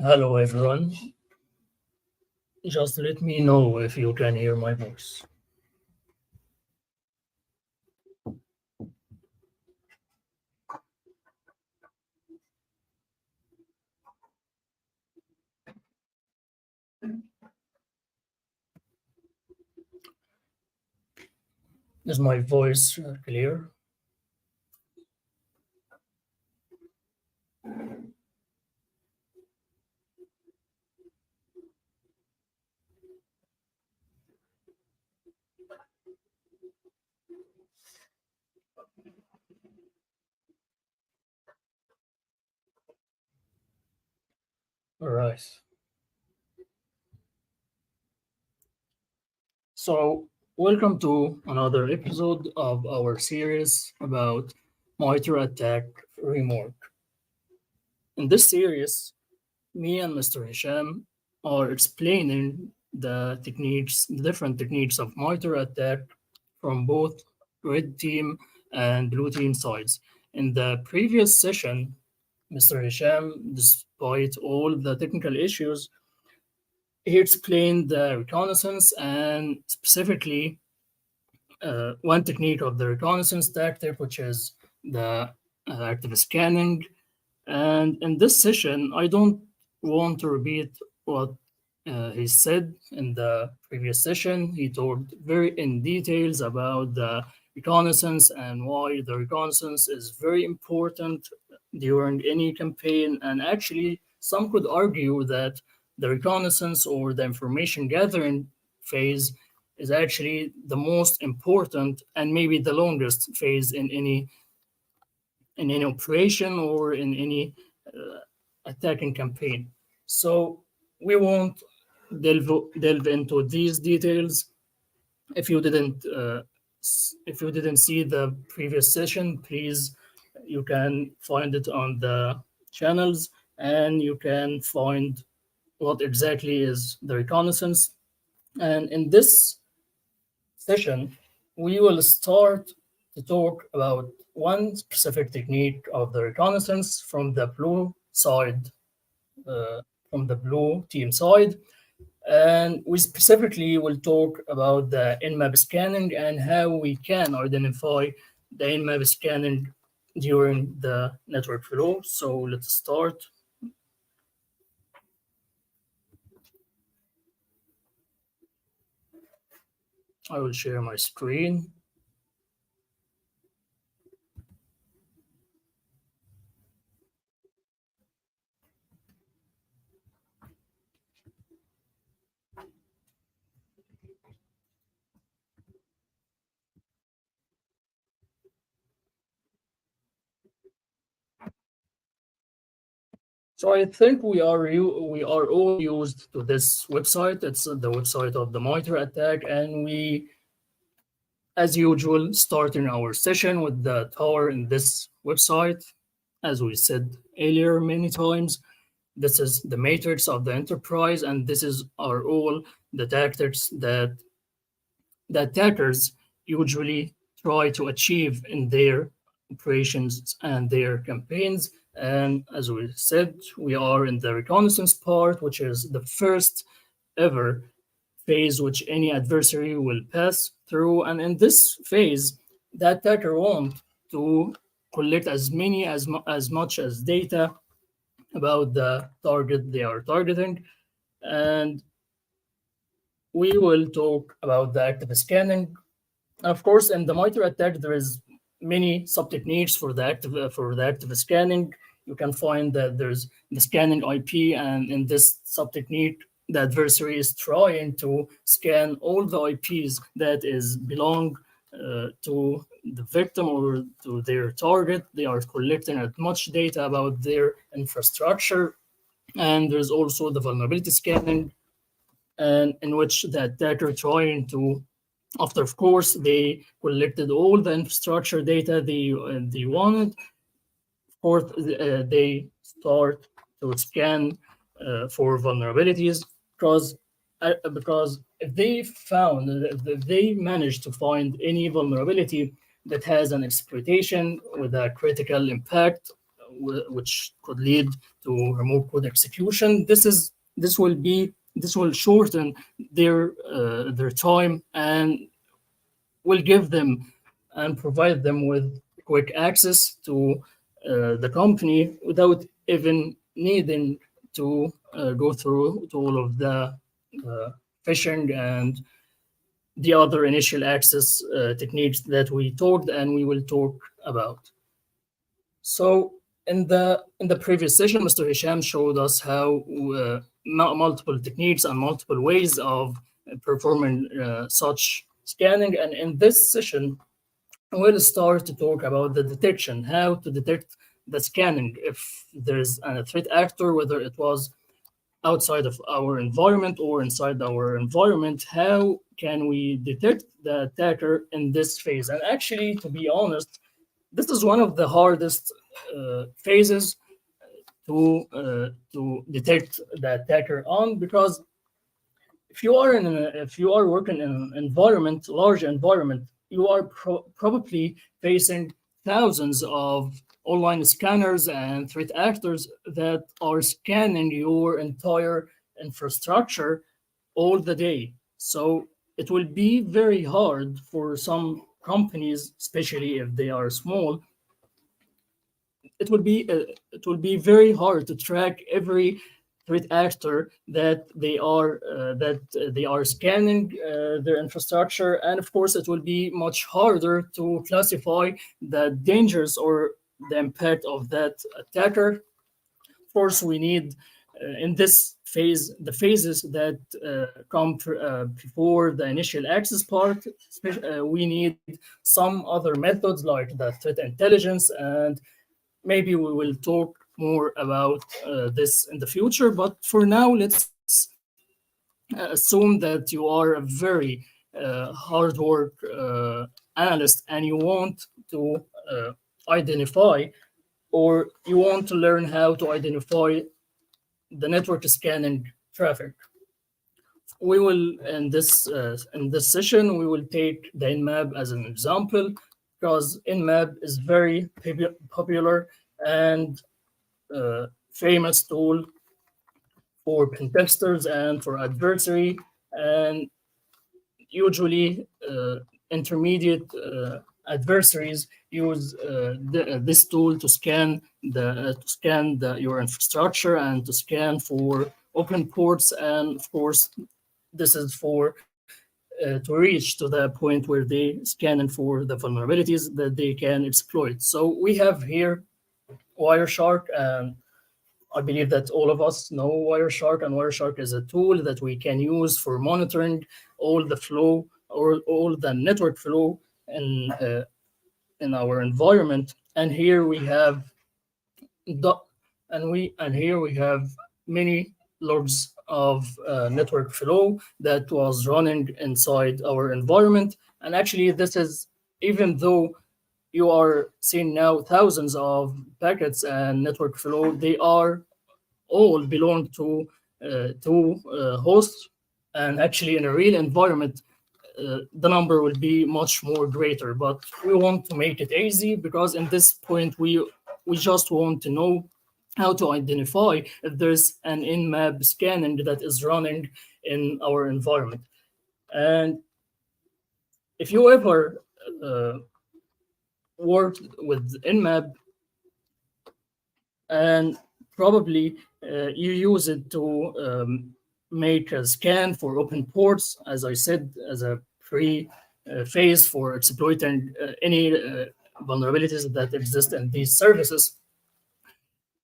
Hello, everyone. Just let me know if you can hear my voice. Is my voice clear? All right. So, welcome to another episode of our series about MITRE attack framework. In this series, me and Mr. Hisham are explaining the different techniques of MITRE attack from both red team and blue team sides. In the previous session, Mr. Hisham, despite all the technical issues, he explained the reconnaissance and specifically one technique of the reconnaissance tactic, which is the active scanning. And in this session, I don't want to repeat what he said in the previous session. He talked very in details about the reconnaissance and why the reconnaissance is very important during any campaign. And actually, some could argue that the reconnaissance or the information gathering phase is actually the most important and maybe the longest phase in any operation or in any attacking campaign. So we won't delve into these details. If you didn't if you didn't see the previous session, please you can find it on the channels and you can find what exactly is the reconnaissance. And in this session, we will start to talk about one specific technique of the reconnaissance from the blue side, uh, from the blue team side. And we specifically will talk about the Nmap scanning and how we can identify the Nmap scanning during the network flow. So let's start. I will share my screen. So I think we are all used to this website. It's the website of the MITRE attack, and we, as usual, starting our session with the tower in this website. As we said earlier many times, this is the matrix of the enterprise, and this is are all the tactics that the attackers usually try to achieve in their operations and their campaigns. And as we said, we are in the reconnaissance part, which is the first ever phase which any adversary will pass through. And in this phase, the attacker wants to collect as much as data about the target they are targeting. And we will talk about the active scanning. Of course, in the MITRE attack, there is many sub techniques for the active scanning. You can find that there's the scanning IP, and in this sub technique, the adversary is trying to scan all the IPs that is belong to the victim or to their target. They are collecting as much data about their infrastructure, and there's also the vulnerability scanning, and in which the attacker trying to after of course they collected all the infrastructure data they wanted. Of course they start to scan for vulnerabilities because if they manage to find any vulnerability that has an exploitation with a critical impact which could lead to remote code execution. This will shorten their time and will give them and provide them with quick access to the company without even needing to go through to all of the phishing and the other initial access techniques that we talked and we will talk about. So in the previous session, Mr. Hisham showed us how multiple techniques and multiple ways of performing such scanning. And in this session, we'll start to talk about the detection, how to detect the scanning if there's a threat actor, whether it was outside of our environment or inside our environment. How can we detect the attacker in this phase? And actually, to be honest, this is one of the hardest phases to detect the attacker on, because if you are working in an environment, large environment, you are probably facing thousands of online scanners and threat actors that are scanning your entire infrastructure all the day. So it will be very hard for some companies, especially if they are small. It will be very hard to track every threat actor that they are scanning their infrastructure, and of course it will be much harder to classify the dangers or the impact of that attacker. Of course, we need in this phase the phases that before the initial access part. We need some other methods like the threat intelligence, and maybe we will talk more about this in the future. But for now, let's assume that you are a very hard work analyst and you want to identify, or you want to learn how to identify the network scanning traffic. We will in this session we will take the Nmap as an example, because Nmap is very popular and famous tool for pen testers and for adversary, and usually intermediate adversaries use this tool to scan your infrastructure and to scan for open ports, and of course this is for to reach to the point where they scan for the vulnerabilities that they can exploit. So we have here Wireshark, and I believe that all of us know Wireshark, and Wireshark is a tool that we can use for monitoring all the flow or all the network flow in our environment. And here we have the, and here we have many logs of network flow that was running inside our environment. And actually, this is, even though you are seeing now thousands of packets and network flow, they are all belong to hosts, and actually in a real environment the number will be much more greater. But we want to make it easy, because in this point we just want to know how to identify if there's an Nmap scanning that is running in our environment. And if you ever worked with Nmap, and probably you use it to make a scan for open ports, as I said, as a pre phase for exploiting any vulnerabilities that exist in these services.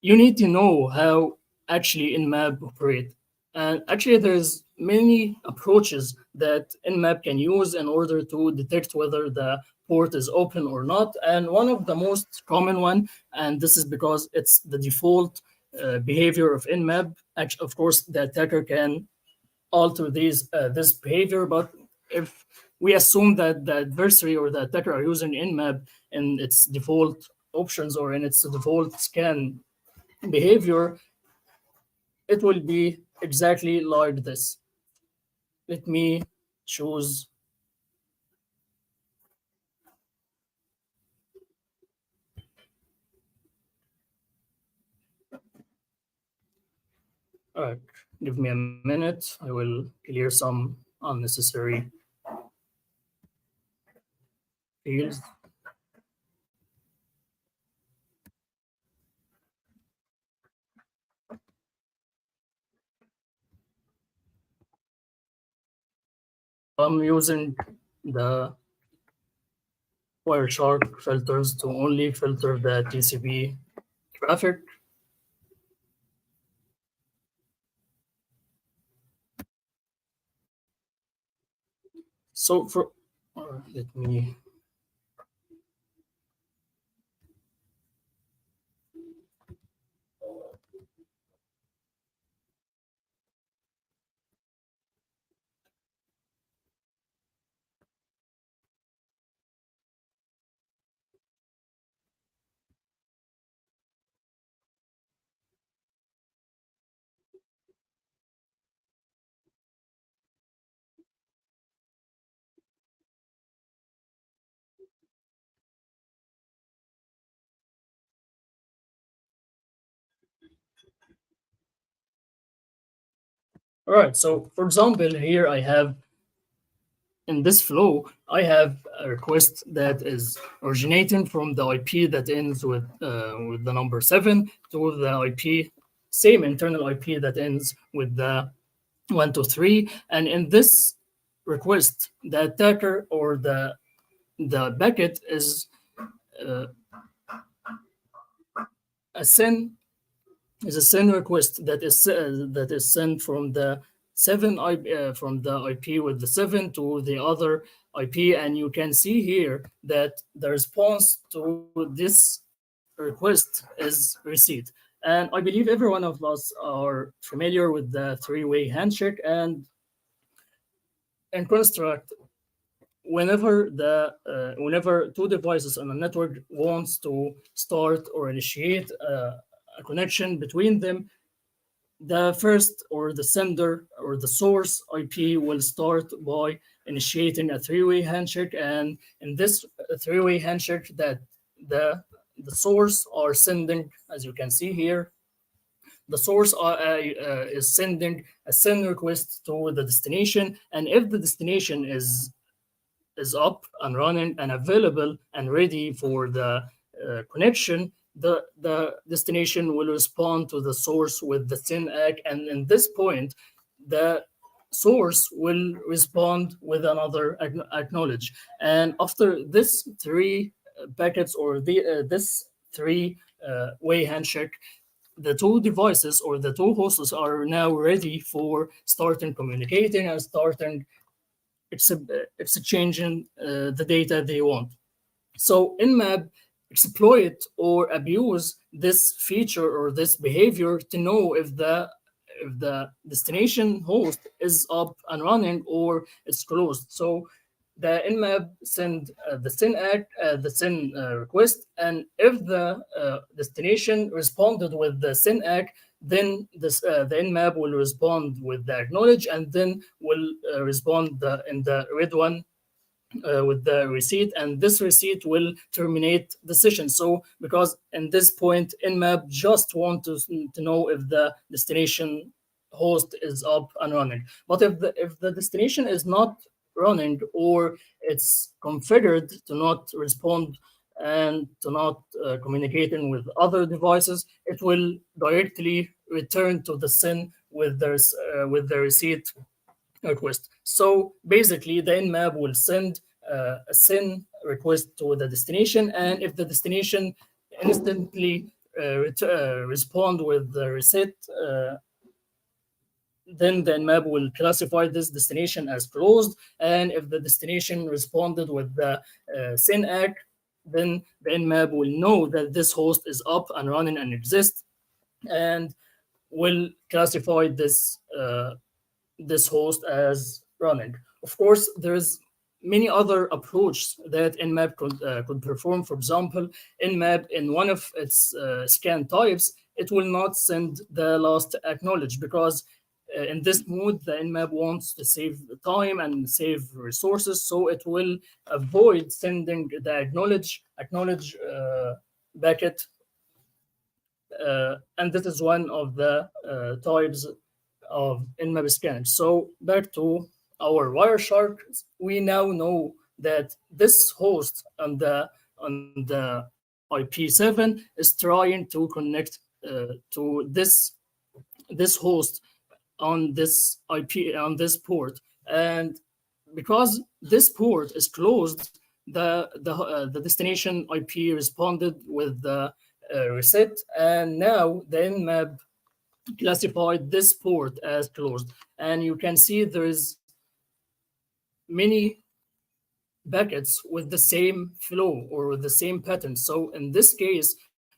You need to know how actually Nmap operate. And actually, there's many approaches that Nmap can use in order to detect whether the port is open or not. And one of the most common one, and this is because it's the default behavior of Nmap. Actually, of course, the attacker can alter this behavior, but if we assume that the adversary or the attacker are using Nmap in its default options or in its default scan behavior, it will be exactly like this. Let me choose. All right, give me a minute. I will clear some unnecessary fields. I'm using the Wireshark filters to only filter the TCP traffic. So for let me all right. So for example, here I have in this flow, I have a request that is originating from the IP that ends with the number 7 to the IP, same internal IP that ends with the 123. And in this request, the attacker or the packet is uh, a SYN is a SYN request that is sent from the 7 IP from the IP with the 7 to the other IP, and you can see here that the response to this request is receipt. And I believe every one of us are familiar with the three-way handshake, and in Construct, whenever two devices on a network wants to start or initiate a connection between them, the first or the sender or the source IP will start by initiating a three-way handshake, and in this three-way handshake that the source are sending, as you can see here, the source is sending a send request to the destination, and if the destination is up and running and available and ready for the connection, the destination will respond to the source with the SYN-ACK, and in this point, the source will respond with another acknowledge. And after this three packets or this three way handshake, the two devices or the two hosts are now ready for starting communicating and starting exchanging the data they want. So Nmap exploit or abuse this feature or this behavior to know if the destination host is up and running or it's closed. So the Nmap send the SYN request, and if the destination responded with the SYN-ACK, then the Nmap will respond with the acknowledge, and then will respond in the red one with the receipt, and this receipt will terminate the session. So because in this point, Nmap just want to know if the destination host is up and running. But if the destination is not running or it's configured to not respond and to not communicating with other devices, it will directly return to the SYN with the receipt request. So basically, the Nmap will send a SYN request to the destination, and if the destination instantly respond with the reset, then the Nmap will classify this destination as closed. And if the destination responded with the SYN-ACK, then the Nmap will know that this host is up and running and exists, and will classify this host as running. Of course, there's many other approaches that Nmap could perform. For example, Nmap in one of its scan types, it will not send the last acknowledge because in this mode, the Nmap wants to save time and save resources, so it will avoid sending the acknowledge packet, and this is one of the types of Nmap scanning. So back to our Wireshark, we now know that this host on the IP7 is trying to connect to this host on this IP on this port, and because this port is closed, the destination IP responded with the reset, and now the Nmap classified this port as closed, and you can see there is many packets with the same flow or with the same pattern. So in this case,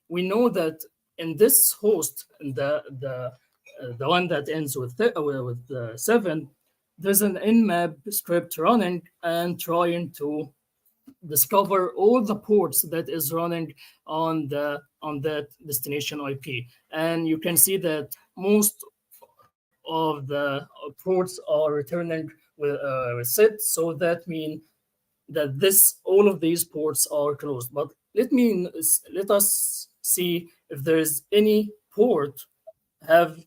we know that in this host, the one that ends with seven, there's an Nmap script running and trying to discover all the ports that is running on that destination IP. And you can see that most of the ports are returning with set, so that means that this all of these ports are closed. But let us see if there is any port have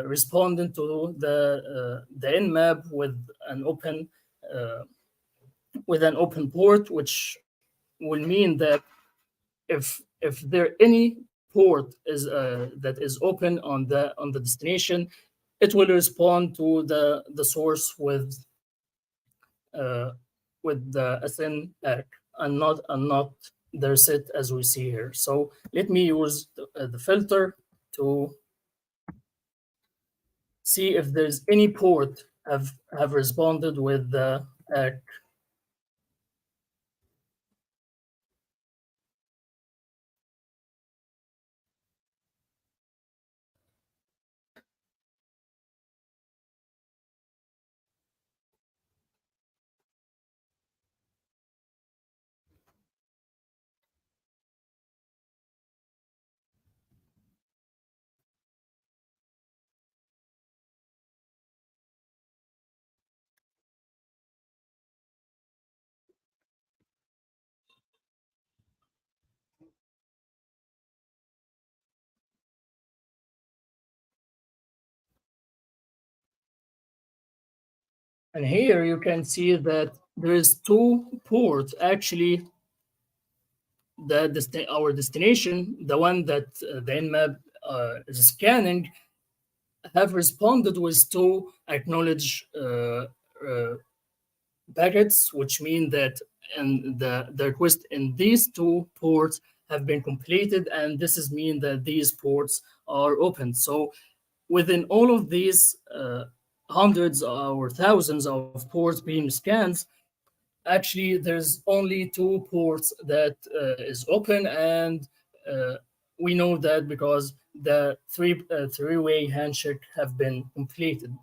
responded to the Nmap uh, with an open port, which will mean that if there any port is that is open on the destination, it will respond to the source uh, with the SN pack and not the reset as we see here. So let me use the filter to see if there's any port have responded with the pack. And here you can see that there is two ports actually. Our destination, the one that the Nmap is scanning, have responded with two acknowledge packets, which mean that and the request in these two ports have been completed, and this is mean that these ports are open. So within all of these hundreds or thousands of ports being scanned, actually there's only two ports that is open, and uh, we know that because the three-way handshake have been completed.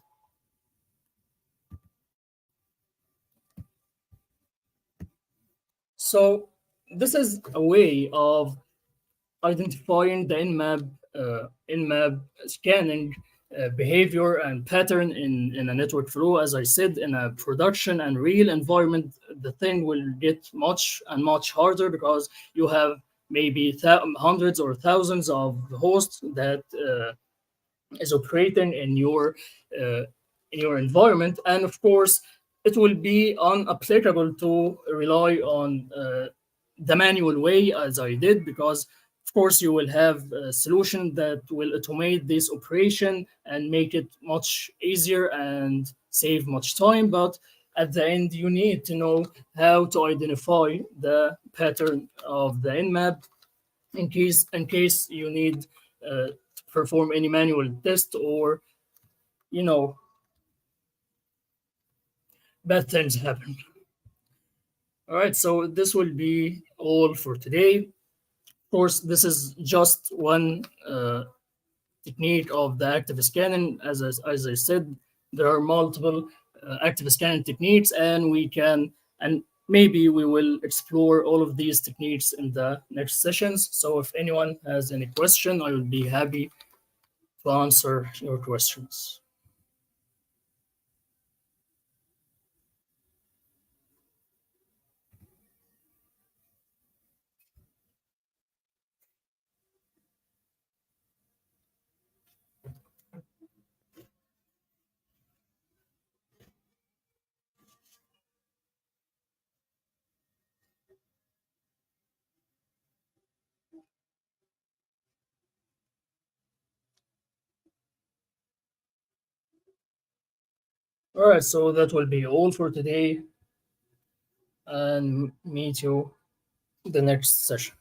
So this is a way of identifying the Nmap scanning behavior and pattern in a network flow. As I said, in a production and real environment, the thing will get much and much harder because you have maybe hundreds or thousands of hosts that is operating uh, in your environment, and of course it will be unapplicable to rely on the manual way as I did, because of course you will have a solution that will automate this operation and make it much easier and save much time, but at the end you need to know how to identify the pattern of the nmap in case you need to perform any manual test, or you know bad things happen. All right, so this will be all for today. Of course, this is just one technique of the active scanning. As I said, there are multiple active scanning techniques, and we can and maybe we will explore all of these techniques in the next sessions. So if anyone has any question, I will be happy to answer your questions. All right, so that will be all for today, and meet you the next session.